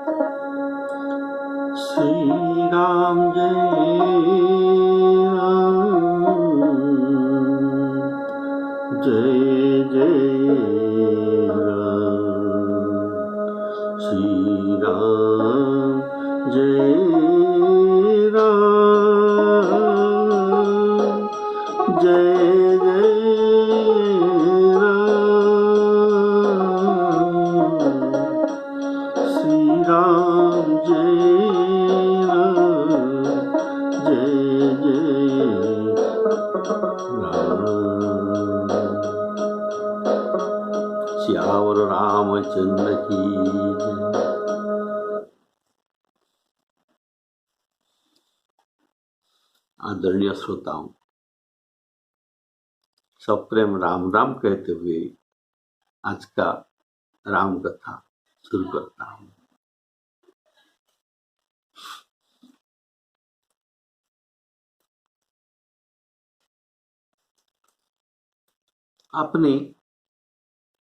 श्री राम जय राम, जय जय राम। श्री राम जय राम, जय जय राम। श्री राम जय राम, जय जय राम। श्यावर रामचंद्र की जय। आदरणीय श्रोताओं, सब प्रेम राम राम कहते हुए आज का राम कथा शुरू करता हूं। आपने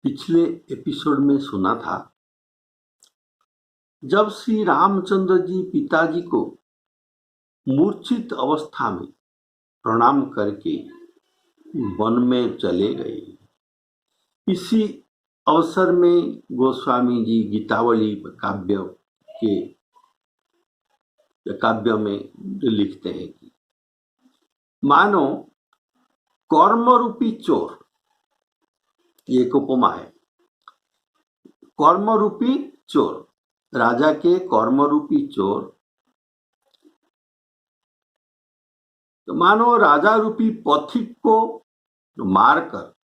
पिछले एपिसोड में सुना था, जब श्री रामचंद्र जी पिताजी को मूर्छित अवस्था में प्रणाम करके वन में चले गए। इसी अवसर में गोस्वामी जी गीतावली काव्य में लिखते हैं कि मानो कर्म रूपी चोर, एक उपमा है, कर्म रूपी चोर, राजा के कर्म रूपी चोर, तो मानो राजा रूपी पथिक को मारकर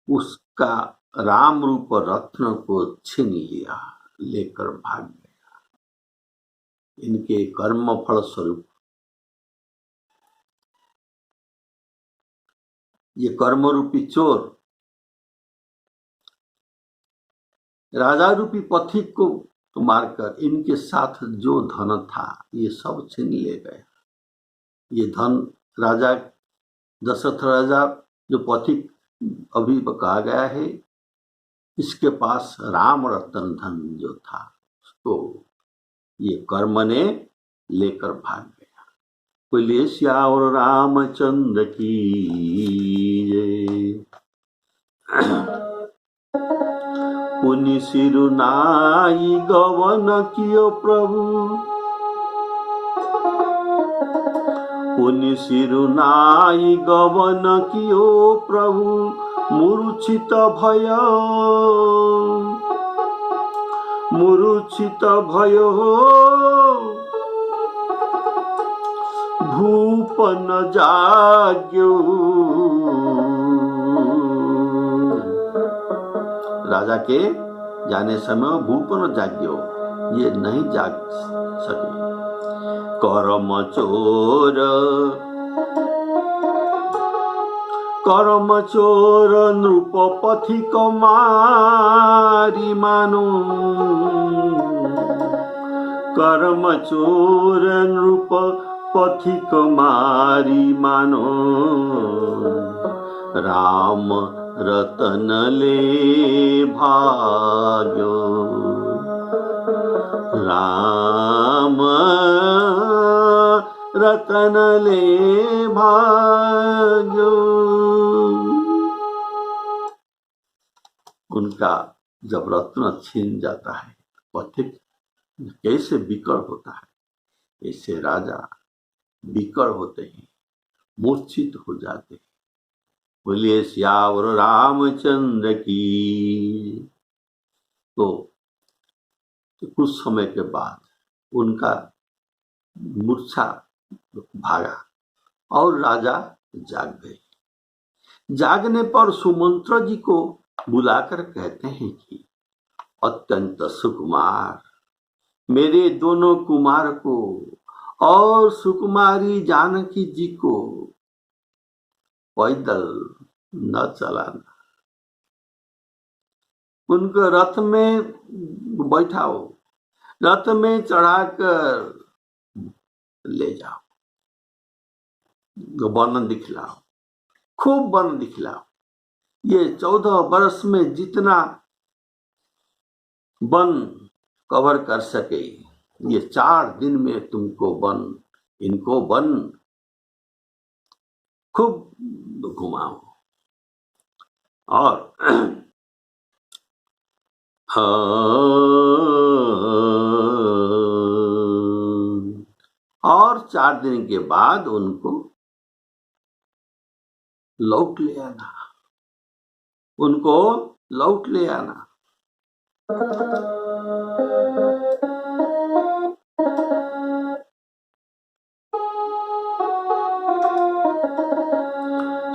उसका राम रूप रत्न को छीन लिया, लेकर भाग गया। इनके कर्म फल स्वरूप ये कर्म रूपी चोर राजा रूपी पथिक को मारकर इनके साथ जो धन था ये सब छीन ले गया। ये धन राजा दशरथ राजा जो पथिक अभी कहा गया है, इसके पास राम रतन धन जो था उसको ये कर्म ने लेकर भाग गया। बोलिए श्यावर रामचंद्र की जय। पुनि सिरुनाई गवन कियो प्रभु, पुनि सिरुनाई गवन कियो प्रभु, मूर्छित भयो भूपन जाग्यो। राजा के जाने समय भूपन जाग्यो, ये नहीं जाग सके। करम चोर नृप पथिक मारी मानो, कर्म चोर नृप पथिक मारी मानो, राम रतन ले भाग्यो, राम रतन ले भाग्यो। उनका जब रत्न छीन जाता है, पथिक कैसे विकल होता है, ऐसे राजा विकल होते हैं, मूर्छित हो जाते हैं। बोलिए श्यावर रामचंद्र की। तो कुछ समय के बाद उनका मूर्छा भागा और राजा जाग गए। जागने पर सुमंत्र जी को बुलाकर कहते हैं कि अत्यंत सुकुमार, मेरे दोनों कुमार को और सुकुमारी जानकी जी को पैदल न चलाना, उनको रथ में बैठाओ, रथ में चढ़ाकर ले जाओ, वन दिखलाओ, खूब वन दिखलाओ। ये 14 वर्ष में जितना वन कवर कर सके। ये 4 दिन में तुमको इनको खूब घुमाओ। और और 4 दिन के बाद उनको लौट ले आना, उनको लौट ले आना।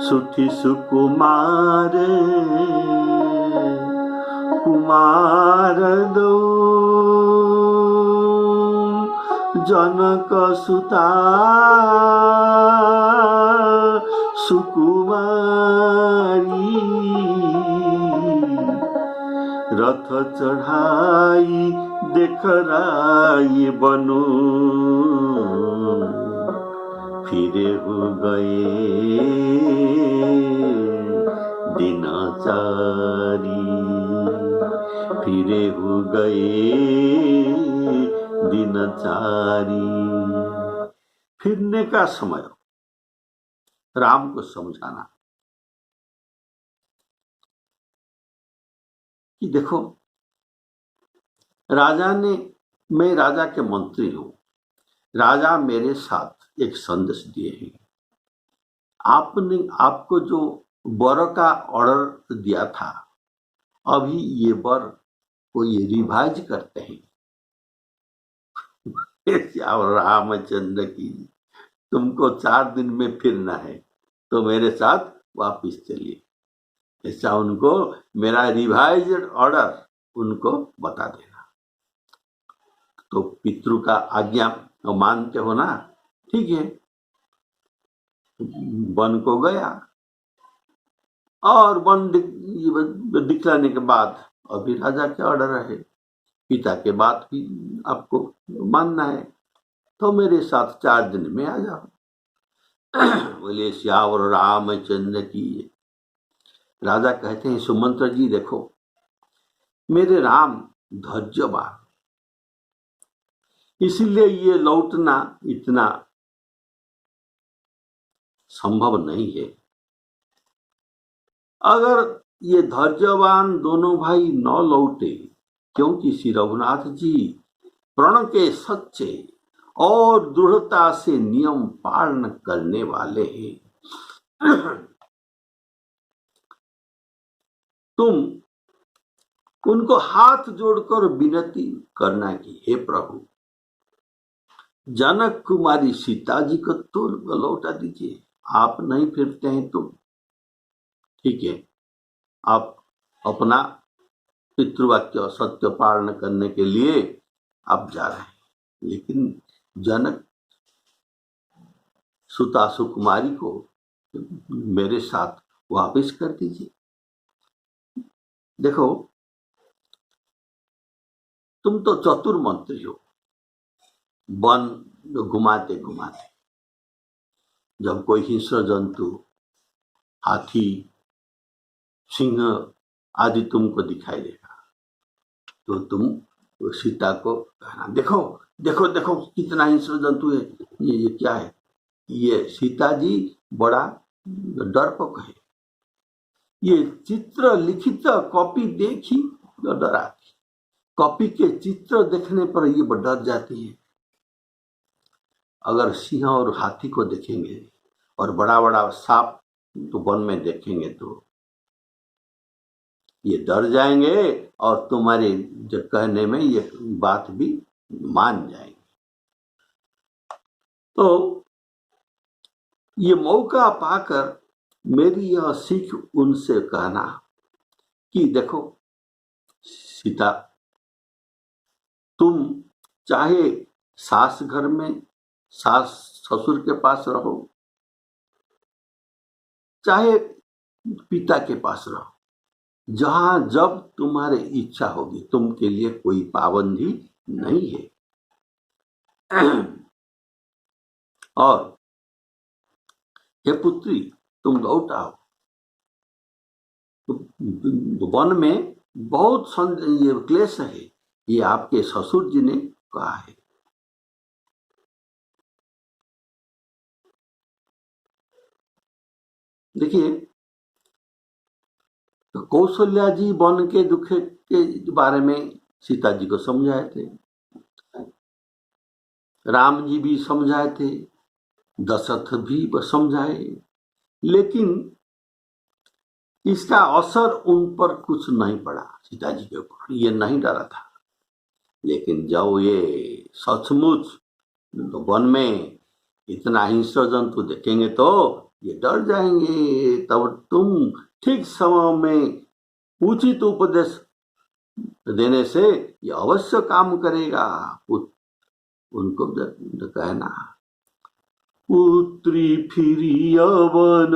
सुठी सुकुमार कुमार दो जनक सुता सुकुमारी रथ चढ़ाई देखराई बनो फिरे हो गए दिनचारी, फिरे हो गए दिनचारी। फिरने का समय राम को समझाना कि देखो राजा ने, मैं राजा के मंत्री हूं, राजा मेरे साथ एक संदेश दिए हैं। आपको जो वर का ऑर्डर दिया था, अभी ये वर को ये रिवाइज करते हैं। रामचंद्र की, तुमको 4 दिन में फिरना है तो मेरे साथ वापिस चलिए, ऐसा उनको मेरा रिवाइज्ड ऑर्डर उनको बता देना। तो पितृ का आज्ञा मानते हो ना, ठीक है। वन को गया और वन दिखलाने के बाद अभी राजा के ऑर्डर है, पिता के बात भी आपको मानना है, तो मेरे साथ 4 दिन में आ जाओ। बोले श्यावर रामचंद्र की। राजा कहते हैं सुमंत्र जी देखो, मेरे राम धैर्यवान, इसलिए ये लौटना इतना संभव नहीं है। अगर ये धैर्यवान दोनों भाई न लौटे, क्योंकि श्री रघुनाथ जी प्रण के सच्चे और दृढ़ता से नियम पालन करने वाले हैं, तुम उनको हाथ जोड़कर विनती करना कि हे प्रभु, जनक कुमारी सीता जी को तो लौटा दीजिए। आप नहीं फिरते हैं तो ठीक है, आप अपना पितृवाक्य सत्य पालन करने के लिए आप जा रहे हैं, लेकिन जनक सुता सुकुमारी को मेरे साथ वापस कर दीजिए। देखो तुम तो चतुर मंत्री हो, वन घुमाते घुमाते जब कोई हिंस्र जंतु हाथी सिंह आदि तुमको दिखाई देगा तो तुम सीता को कहना देखो देखो देखो कितना हिंस्र जंतु है, ये क्या है। ये सीता जी बड़ा डरपोक है, ये चित्र लिखित कॉपी देखी तो डराती, कॉपी के चित्र देखने पर ये डर जाती है। अगर सिंह और हाथी को देखेंगे और बड़ा बड़ा सांप तो वन में देखेंगे तो ये डर जाएंगे और तुम्हारे जो कहने में ये बात भी मान जाएंगे। तो ये मौका पाकर मेरी यह सीख उनसे कहना कि देखो सीता, तुम चाहे सास घर में सास ससुर के पास रहो, चाहे पिता के पास रहो, जहां जब तुम्हारी इच्छा होगी, तुम के लिए कोई पाबंदी नहीं है। और हे पुत्री, तुम लौट आओ। वन में बहुत ये क्लेश है, ये आपके ससुर जी ने कहा है। देखिए, तो कौशल्या जी वन के दुख के बारे में सीता जी को समझाए थे, राम जी भी समझाए थे, दशरथ भी समझाए, लेकिन इसका असर उन पर कुछ नहीं पड़ा, सीता जी के ऊपर ये नहीं डरा था। लेकिन जब ये सचमुच वन में इतना हिंस्र जंतु देखेंगे तो ये डर जाएंगे। तब तुम ठीक समय में उचित उपदेश देने से ये अवश्य काम करेगा। उनको कहना, पुत्री फिरी अवन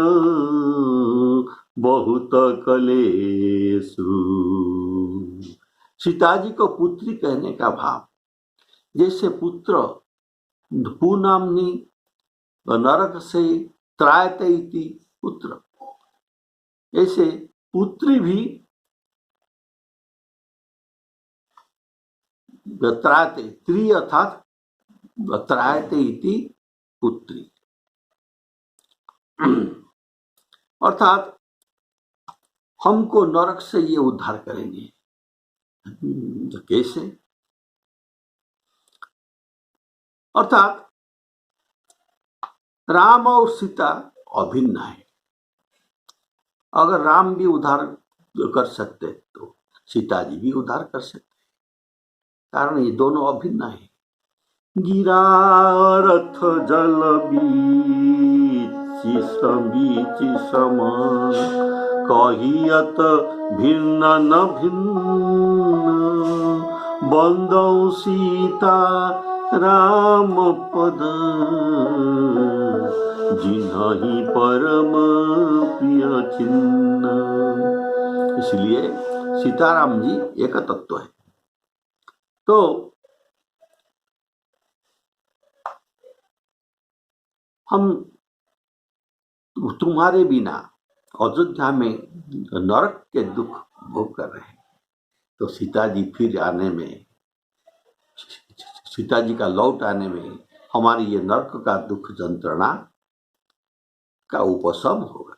बहुत कलेसु। सीता जी को पुत्री कहने का भाव, जैसे पुत्र पुनामनी नरक से त्रायते इति पुत्र, ऐसे पुत्री भी त्रायते, त्री अर्थात त्रायते इति पुत्री, अर्थात हमको नरक से ये उद्धार करेंगे। तो कैसे? अर्थात राम और सीता अभिन्न है। अगर राम भी उद्धार कर सकते तो सीता जी भी उद्धार कर सकते, कारण ये दोनों अभिन्न है। गिरा रथ जल बीच सम, कहियत भिन्न न भिन्न, बंदौ सीता राम पद, जिन्हि परम प्रिय चिन्ह। इसलिए सीताराम जी एक तत्व है। तो हम तुम्हारे बिना अयोध्या में नरक के दुख भोग कर रहे हैं, तो सीता जी फिर आने में, सीता जी का लौट आने में हमारी ये नरक का दुख यंत्रणा का उपशम होगा।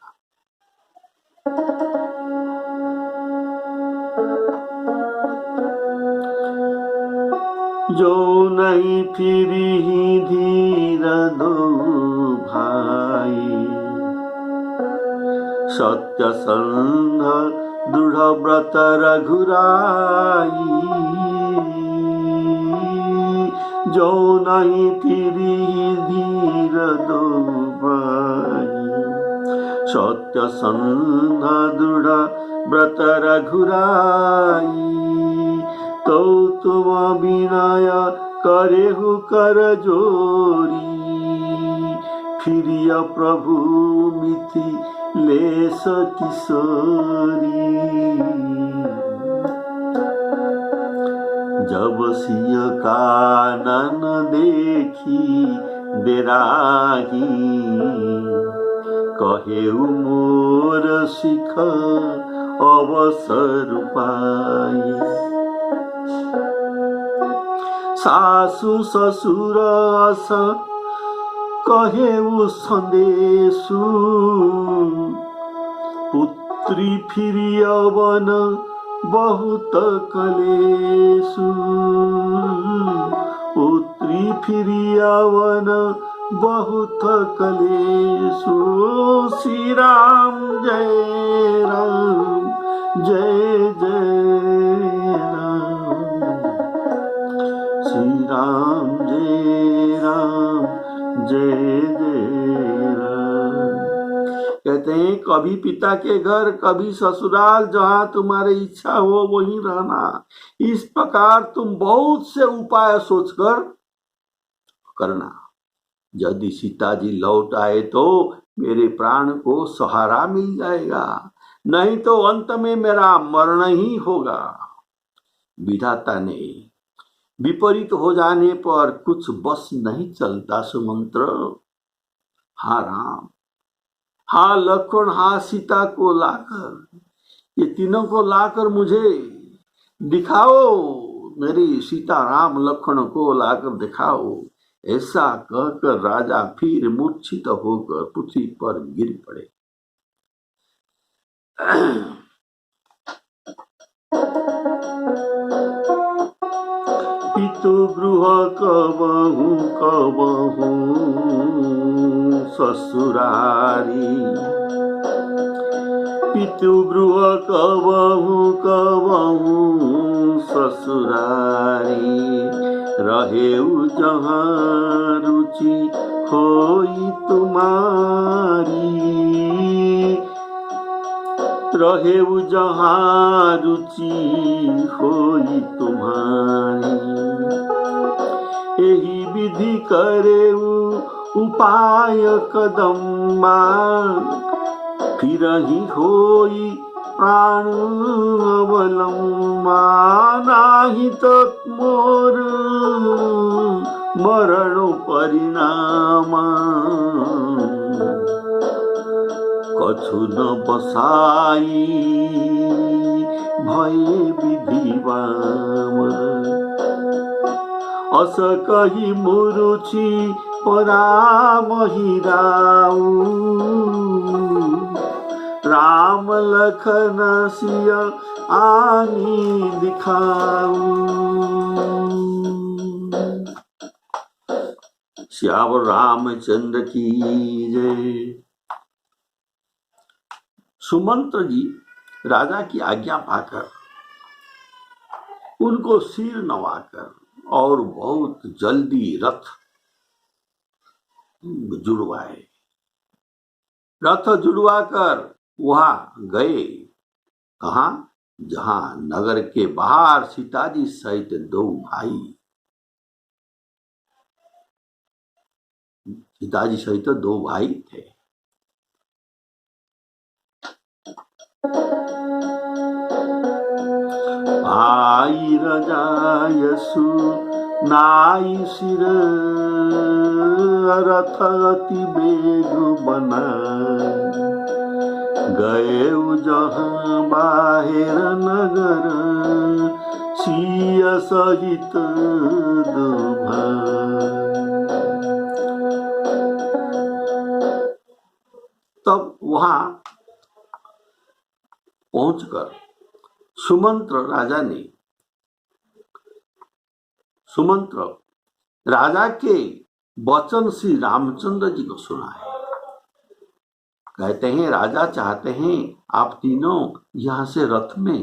जो नहीं फिरी धीर दो भाई, सत्य संध दृढ़ व्रत रघुराई। जो नहीं फिरी धीर दो भाई, सत्य संध दृढ़ व्रत रघुराई। तो तुम विनय करेहु कर जोरी, फिरिय प्रभु मिथिलेश किशोरी। जब सिय कानन देखी डेराही, कहेउ मोर सिख अवसर पाई। सासु ससुर अस कहेउ संदेशु, पुत्री फिरी अवन बहुत कलेसु। पुत्री फिरी अवन बहुत कलेसु। श्री राम जय राम जय जय राम, श्री राम जय राम जय जय राम। कहते हैं, कभी पिता के घर, कभी ससुराल, जहां तुम्हारी इच्छा हो वहीं रहना। इस प्रकार तुम बहुत से उपाय सोचकर करना। यदि सीता जी लौट आए तो मेरे प्राण को सहारा मिल जाएगा, नहीं तो अंत में मेरा मरण ही होगा। विधाता ने विपरीत हो जाने पर कुछ बस नहीं चलता सुमंत्र। हाँ राम, हाँ लक्ष्मण, हाँ सीता को लाकर, ये तीनों को लाकर मुझे दिखाओ, मेरी सीता राम लखन को लाकर दिखाओ। ऐसा कहकर राजा फिर मूर्छित होकर पृथ्वी पर गिर पड़े। पितृगृह कबहू कबहू ससुरारी, पितृगृह कबहू कबहू ससुरारी। रहेउ जहाँ रुचि होई तुम्हारी, रहेउ जहाँ रुचि होई तुम्हारी। एही विधि करेउ उपाय कदम्मा, फिरहि होई प्राण अवलम्बा। नाही तो मोर मरण परिणाम, कछु न बसाई भये विधिवाम। अस कही मुरुछि परामहि राऊ, राम लखन सिय आनी दिखाऊ। श्यावर रामचंद्र की जय। सुमंत्र जी राजा की आज्ञा पाकर उनको सिर नवाकर और बहुत जल्दी रथ जुड़वाए। रथ जुड़वाकर वहां गए। कहा? जहां नगर के बाहर सीताजी सहित दो भाई, सीताजी सहित दो भाई थे। भाई रजायसु नाई सिर, रथ अति बेग बनाए। गए जहाँ बाहिर नगर, सिय सहित दो भाई। तब वहां पहुंचकर सुमंत्र राजा के वचन श्री रामचंद्र जी को सुनाए। कहते हैं राजा चाहते हैं आप तीनों यहां से रथ में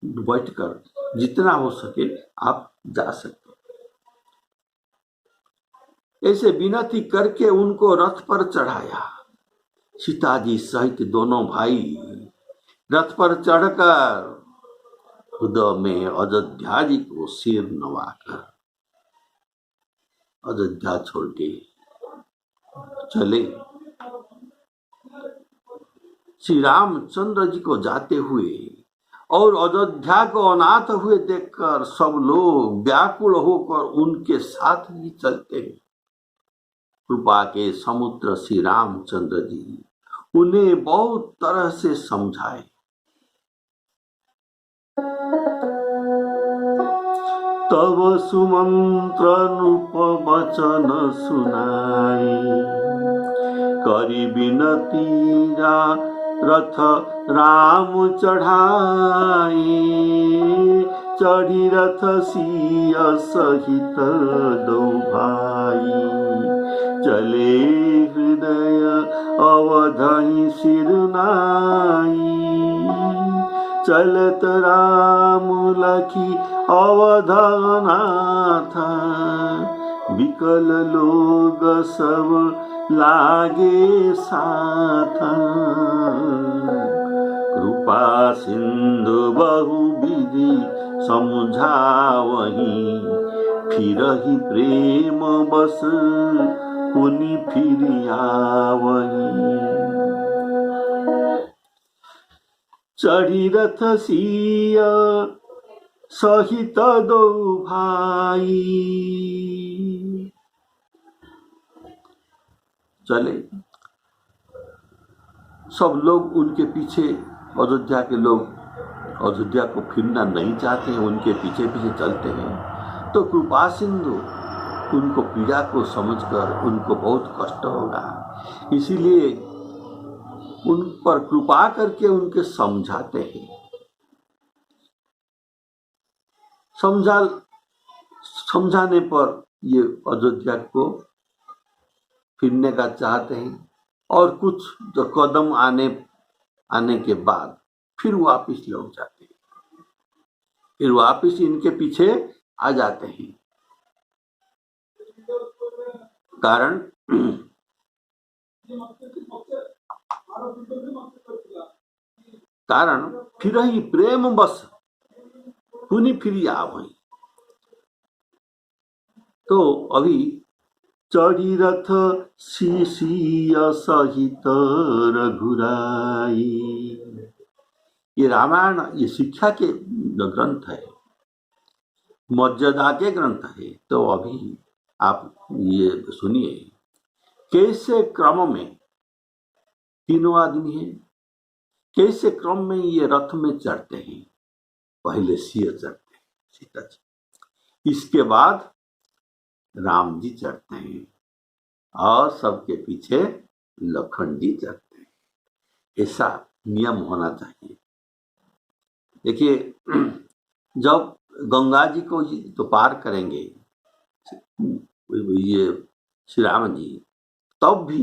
बैठकर जितना हो सके आप जा सकते। ऐसे विनती करके उनको रथ पर चढ़ाया। सीताजी सहित दोनों भाई रथ पर चढ़कर हृदय में अयोध्या जी को सिर नवाकर अयोध्या छोड़ के चले। श्री रामचंद्र जी को जाते हुए और अयोध्या को अनाथ हुए देखकर सब लोग व्याकुल होकर उनके साथ ही चलते हैं। कृपा के समुद्र श्री रामचंद्र जी उन्हें बहुत तरह से समझाए। तब सुमंत्र नृप वचन सुनाई, करी विनती रथ राम चढ़ाई। चढ़ी रथ सिय सहित दो भाई, चले हृदय अवधहि सिर नाई। चलत राम लखी अवध नाथ, विकल लोग सब लागे साथ। कृपा सिंधु बहु विधि समझावही, फिरहि प्रेम बस पुनि फिर आवही। चढ़ी रथ सिय सहित दो भाई, चले। सब लोग उनके पीछे, अयोध्या के लोग अयोध्या को फिरना नहीं चाहते हैं, उनके पीछे पीछे चलते हैं, तो कृपा सिंधु उनको पीड़ा को समझकर उनको बहुत कष्ट होगा। इसीलिए उन पर कृपा करके उनके समझाते हैं, समझाने पर ये अयोध्या को फिरने का चाहते हैं, और कुछ जो कदम आने के बाद फिर वापिस लौट जाते हैं, फिर वापिस इनके पीछे आ जाते हैं। कारण फिर ही प्रेम बस पुनि फिरी आवई। तो अभी चढ़ी रथ शिशिय सहित रघुराई, ये रामायण ये शिक्षा के ग्रंथ है, मर्यादा के ग्रंथ है। तो अभी आप ये सुनिए कैसे क्रम में तीनों आदमी हैं, कैसे क्रम में ये रथ में चढ़ते हैं। पहले सिंह चढ़ते हैं सीता जी, इसके बाद राम जी चढ़ते हैं और सबके पीछे लखन जी चढ़ते हैं। ऐसा नियम होना चाहिए। देखिए जब गंगा जी को तो पार करेंगे ये श्री राम जी, तब भी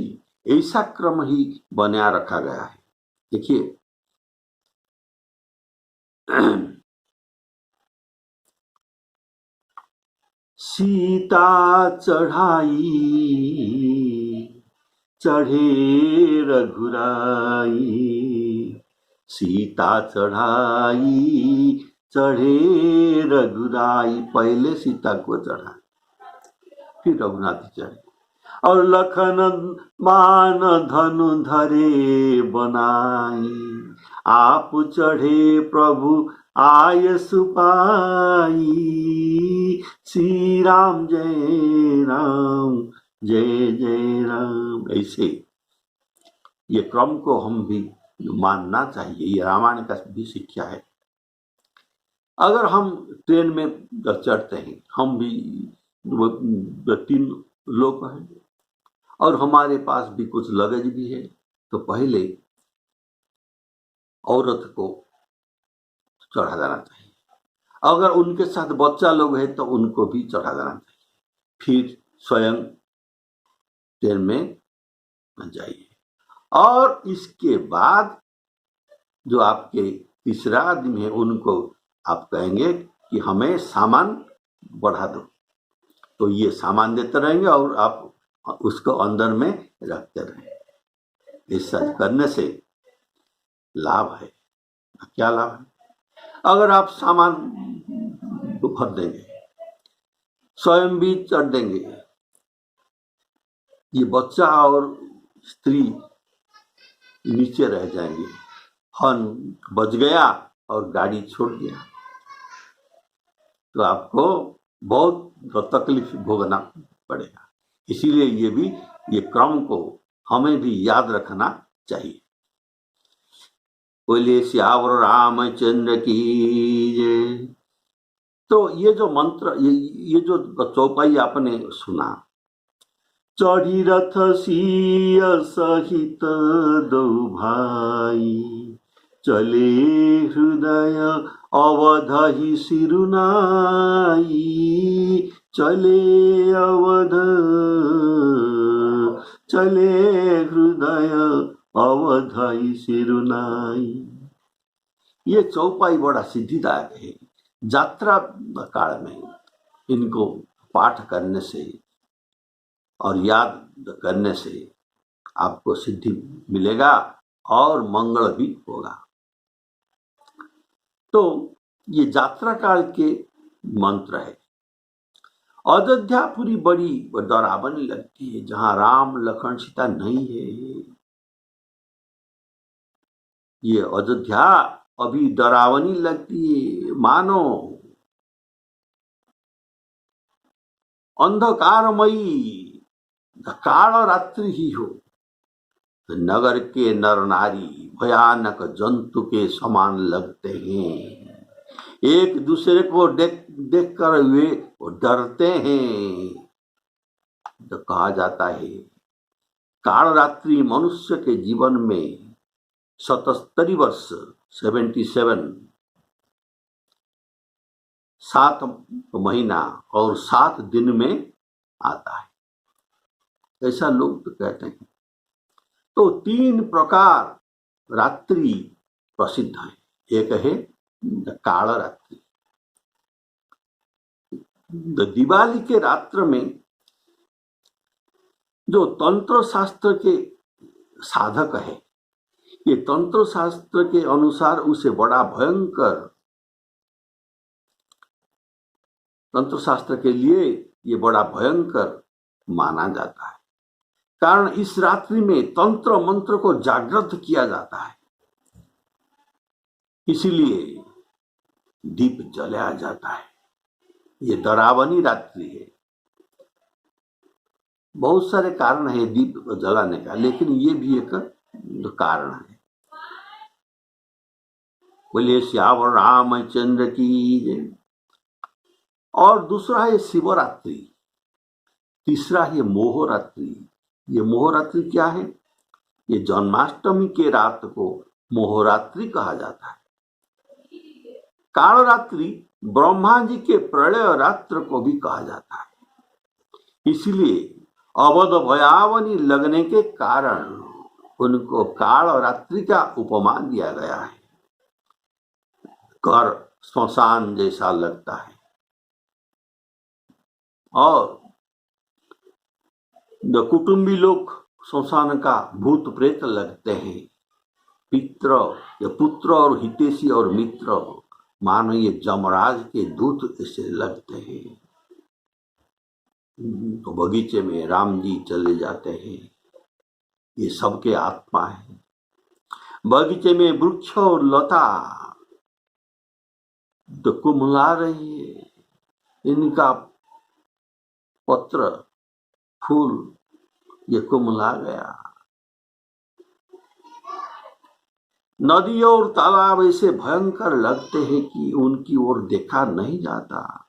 ऐसा क्रम ही बना रखा गया है। देखिए सीता चढ़ाई चढ़े रघुराई, सीता चढ़ाई चढ़े रघुराई। पहले सीता को चढ़ा, फिर रघुनाथ चढ़े, और लखन बाण धनु धरे बनाई, आप चढ़े प्रभु आय सुपाई, श्री राम जय राम जय जय राम। ऐसे ये क्रम को हम भी मानना चाहिए, ये रामायण का भी शिक्षा है। अगर हम ट्रेन में चढ़ते हैं, हम भी 3 लोग हैं और हमारे पास भी कुछ लगेज भी है, तो पहले औरत को चढ़ा देना चाहिए। अगर उनके साथ बच्चा लोग है तो उनको भी चढ़ा देना चाहिए, फिर स्वयं ट्रेन में जाइए। और इसके बाद जो आपके तीसरा आदमी है उनको आप कहेंगे कि हमें सामान बढ़ा दो, तो ये सामान देते रहेंगे और आप उसको अंदर में रखते रहेंगे। ऐसा करने से लाभ है। क्या लाभ है? अगर आप सामान भर देंगे, स्वयं भी चढ़ देंगे, ये बच्चा और स्त्री नीचे रह जाएंगे, हॉर्न बज गया और गाड़ी छोड़ दिया, तो आपको बहुत तकलीफ भोगना पड़ेगा। इसीलिए ये क्रम को हमें भी याद रखना चाहिए। बोले सियावर रामचंद्र की जय। तो ये जो मंत्र, ये जो चौपाई आपने सुना, चढ़ी रथ सिय सहित दो भाई, चले हृदय अवधहि सिरुनाई, चले अवध चले हृदय अवधि सिरुनाई। ये चौपाई बड़ा सिद्धिदायक है। यात्रा काल में इनको पाठ करने से और याद करने से आपको सिद्धि मिलेगा और मंगल भी होगा। तो ये यात्रा काल के मंत्र है। अयोध्यापुरी बड़ी डरावनी लगती है, जहां राम लखन सीता नहीं है। ये अयोध्या अभी डरावनी लगती है, मानो अंधकारमयी काल रात्रि ही हो। नगर के नर नारी भयानक जंतु के समान लगते हैं। एक दूसरे को देख कर वे डरते हैं। तो कहा जाता है काल रात्रि मनुष्य के जीवन में 77 वर्ष 77 7 महीना और 7 दिन में आता है, ऐसा लोग तो कहते हैं। तो 3 प्रकार रात्रि प्रसिद्ध है। एक है काल रात्रि। दिवाली के रात्र में जो तंत्र शास्त्र के साधक है, ये तंत्र शास्त्र के अनुसार उसे बड़ा भयंकर, तंत्र शास्त्र के लिए ये बड़ा भयंकर माना जाता है। कारण इस रात्रि में तंत्र मंत्र को जागृत किया जाता है, इसीलिए दीप जलाया जाता है। ये डरावनी रात्रि है। बहुत सारे कारण है दीप जलाने का, लेकिन ये भी एक कारण है। बोलिए श्यावर रामचंद्र की। और दूसरा है शिवरात्रि, तीसरा है मोहरात्रि। ये मोहरात्रि क्या है? ये जन्माष्टमी के रात को मोहरात्रि कहा जाता है। कालरात्रि ब्रह्मा जी के प्रलय रात्र को भी कहा जाता है। इसलिए अवध भयावनी लगने के कारण उनको काल रात्रि का उपमा दिया गया है। घर श्मशान जैसा लगता है। और जो कुटुंबी लोग श्मशान का भूत प्रेत लगते हैं, पित्र या पुत्र और हितेशी और मित्र मानो ये जमराज के दूत ऐसे लगते हैं। तो बगीचे में राम जी चले जाते हैं, ये सबके आत्मा है। बगीचे में वृक्ष और लता तो कुमला रही है, इनका पत्र फूल ये कुमला गया। नदी और तालाब ऐसे भयंकर लगते हैं कि उनकी ओर देखा नहीं जाता।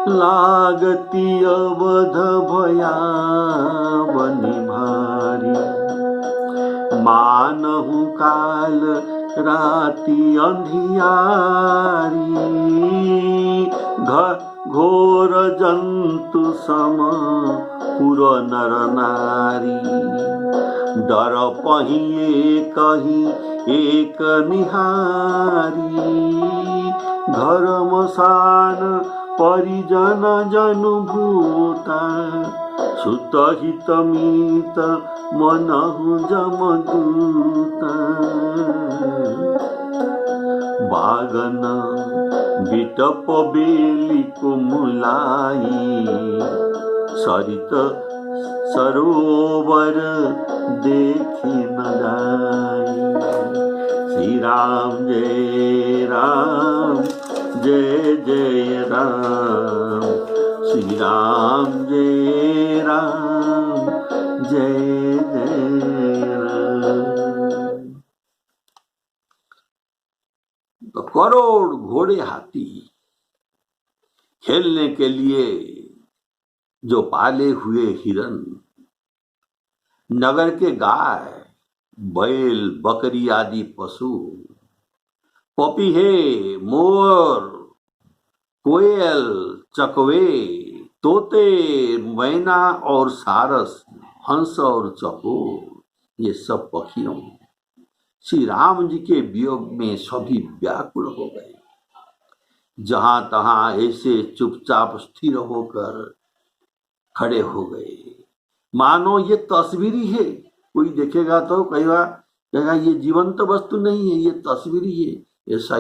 लागती अवध भयावनी भारी, मानहु काल राति अंधियारी। घोर जंतु सम पुर नर नारी, डर पहिए कहीं एक निहारी। धर्मसान परिजन जनु भूता, सुत हित मीत मनहु जमदूता। बागन बिटप बेली कुमुलाई, सरित सरोवर देखी न जाई। श्री राम जय राम जय जय राम, श्री राम जय राम जय जय राम। तो करोड़ घोड़े हाथी खेलने के लिए जो पाले हुए हिरन, नगर के गाय बैल बकरी आदि पशु, पपीहे मोर कोयल चकवे तोते मैना और सारस हंस और चकोर, ये सब पक्षियों श्री राम जी के वियोग में सभी व्याकुल हो गए। जहां तहां ऐसे चुपचाप स्थिर होकर खड़े हो गए, मानो ये तस्वीरी है। कोई देखेगा तो कहेगा ये जीवंत वस्तु नहीं है, ये तस्वीरी है। ऐसा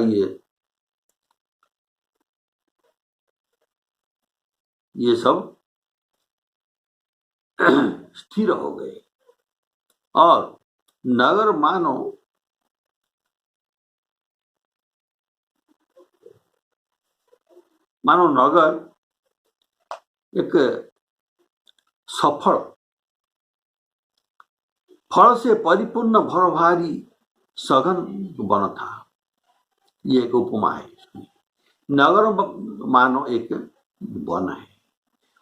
ये सब स्थिर हो गए। और नगर मानो नगर एक सफल फल से परिपूर्ण भरभारी सघन वन था। ये एक उपमा है। नगर मानो एक वन है,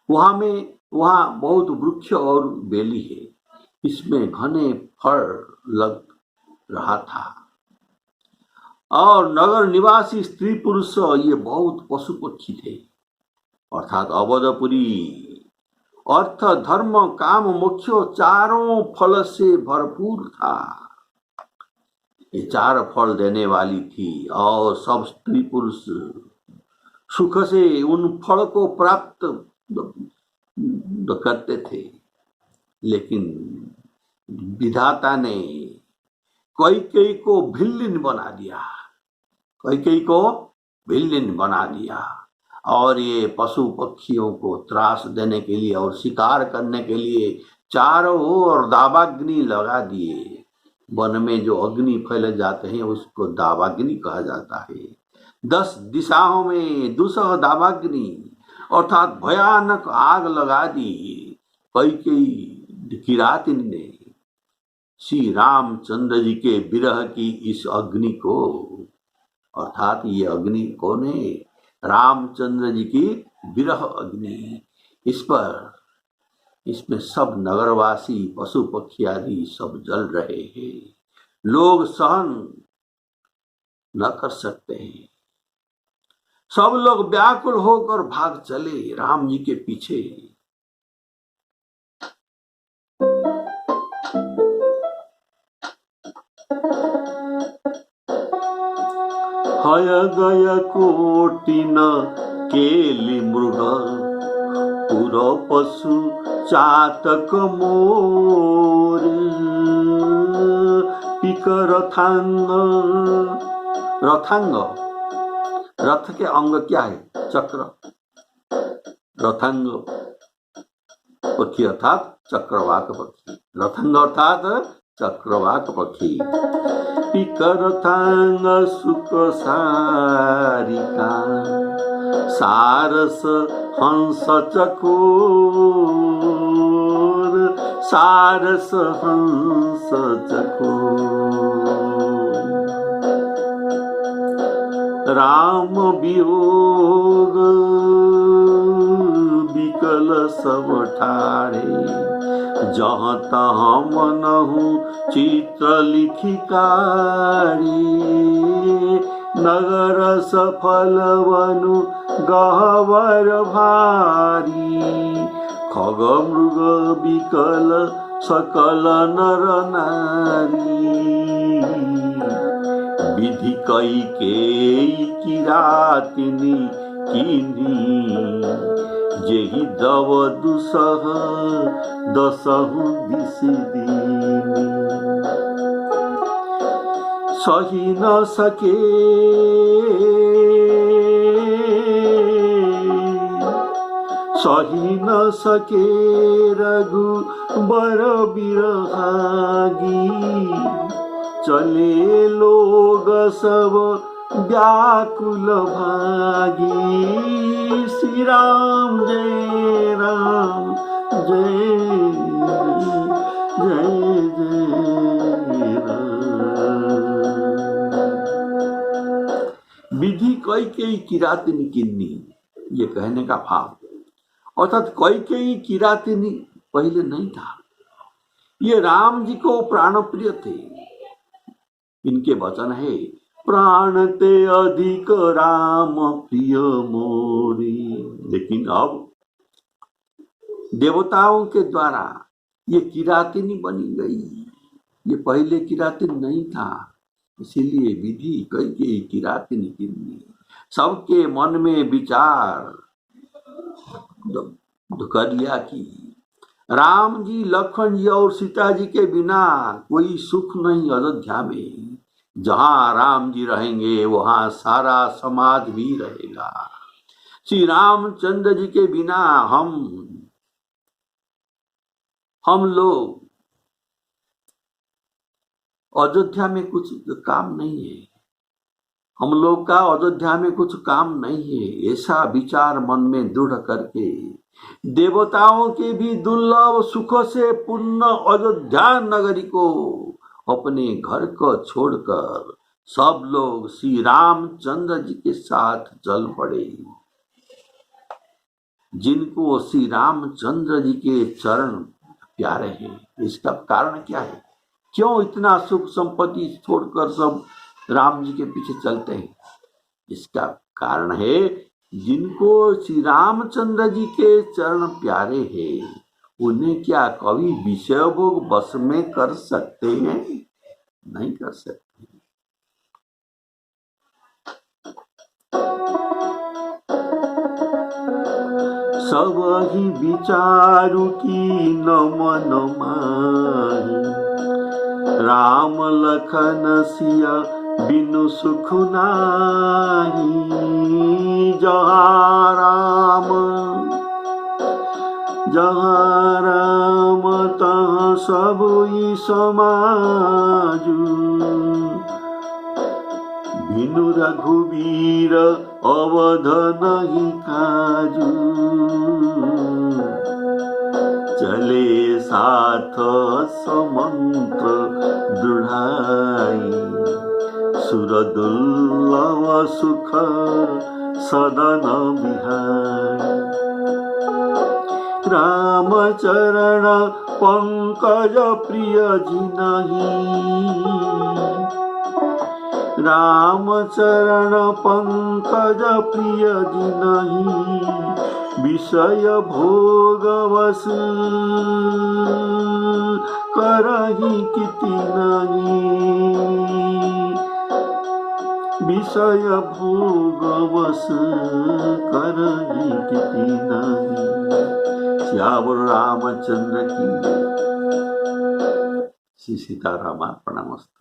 वहां बहुत वृक्ष और बेली है, इसमें घने फल लग रहा था और नगर निवासी स्त्री पुरुष ये बहुत पशु पक्षी थे, अर्थात अवधपुरी अर्थ धर्म काम मोक्ष चारों फल से भरपूर था। ये चार फल देने वाली थी और सब स्त्री पुरुष सुख से उन फल को प्राप्त करते थे। लेकिन विधाता ने कैकेयी को भिल्लिन बना दिया, कैकेयी को भिल्लिन बना दिया और ये पशु पक्षियों को त्रास देने के लिए और शिकार करने के लिए चारों ओर दावाग्नि लगा दिए। वन में जो अग्नि फैले जाते हैं उसको दावाग्नि कहा जाता है। 10 दिशाओं में दुसह दावाग्नि अर्थात भयानक आग लगा दी। कैकेयी किरातिन ने श्री रामचंद्र जी के विरह की इस अग्नि को, अर्थात ये अग्नि कौन है? रामचंद्र जी की विरह अग्नि। इसमें सब नगरवासी पशु पक्षी आदि सब जल रहे हैं। लोग सहन न कर सकते हैं। सब लोग व्याकुल होकर भाग चले राम जी के पीछे। हय गय कोटिन केली मृग पुर पशु चातक मोर पिक रथांग। रथांग, रथ के अंग क्या है? चक्र। रथांग पक्षी अर्थात चक्रवाक पक्षी। रथांग अर्थात चक्रवाक पक्षी। पिक रथांग सुख सारिका सारस हंस चकोर। सारस हंस चकोर। राम वियोग विकल सब ठाड़े जहाँ तहाँ मनहु चित्र लिखिकारी। नगर सफल वनु गहवर भारी खग मृग विकल सकल नर नारी। विधि कैकेयी किरातिनी किनी जेहि दव दुसह दसहु दिस दीनी। सही न सके रघुबर बिरहागी। चले लोग सब व्याकुल भागी। श्री राम जय राम जय जय जय राम। विधि कैकेयी किरातिनी किन्नी, ये कहने का भाव, अर्थात कैकेयी किरातिनी पहले नहीं था। ये राम जी को प्राण प्रिय थे। इनके वचन है प्राण ते अधिक राम प्रिय मोरी। लेकिन अब देवताओं के द्वारा ये किरातिनी बनी गई। ये पहले किरातिन नहीं था, इसीलिए विधि कैकेयी किरातिनी किन्नी। सबके मन में विचार कर लिया कि राम जी, लक्ष्मण जी और सीता जी के बिना कोई सुख नहीं अयोध्या में। जहां राम जी रहेंगे वहां सारा समाज भी रहेगा। श्री रामचंद्र जी के बिना हम लोग अयोध्या में कुछ काम नहीं है। हम लोग का अयोध्या में कुछ काम नहीं है, ऐसा विचार मन में दृढ़ करके देवताओं के भी दुर्लभ सुख से पूर्ण अयोध्या नगरी को अपने घर को छोड़कर सब लोग श्री रामचंद्र जी के साथ चल पड़े, जिनको श्री रामचंद्र जी के चरण प्यारे हैं। इसका कारण क्या है? क्यों इतना सुख संपत्ति छोड़कर सब राम जी के पीछे चलते हैं? इसका कारण है, जिनको श्री रामचंद्र जी के चरण प्यारे हैं, उन्हें क्या कभी विषय भोग बस में कर सकते हैं? नहीं कर सकते। सब ही विचारु की न मन माही, राम लखन सिया बिनु सुख नाही। जहाँ राम तहाँ सबुई समाजु, बिनु रघुवीर अवध नहीं काजू। चले साथ समंत्र दृढ़ाई, सुरदुर्लभ सुख सदन बिहाई। राम चरण पंकज प्रिय जिनहि, राम चरण पंकज प्रिय जिनहि। विषय भोग वस करहि किति नहीं, विषय भोग वस करहि किति नहीं। श्यावर रामचंद्र की। श्री सीताराम अर्पणमस्तु।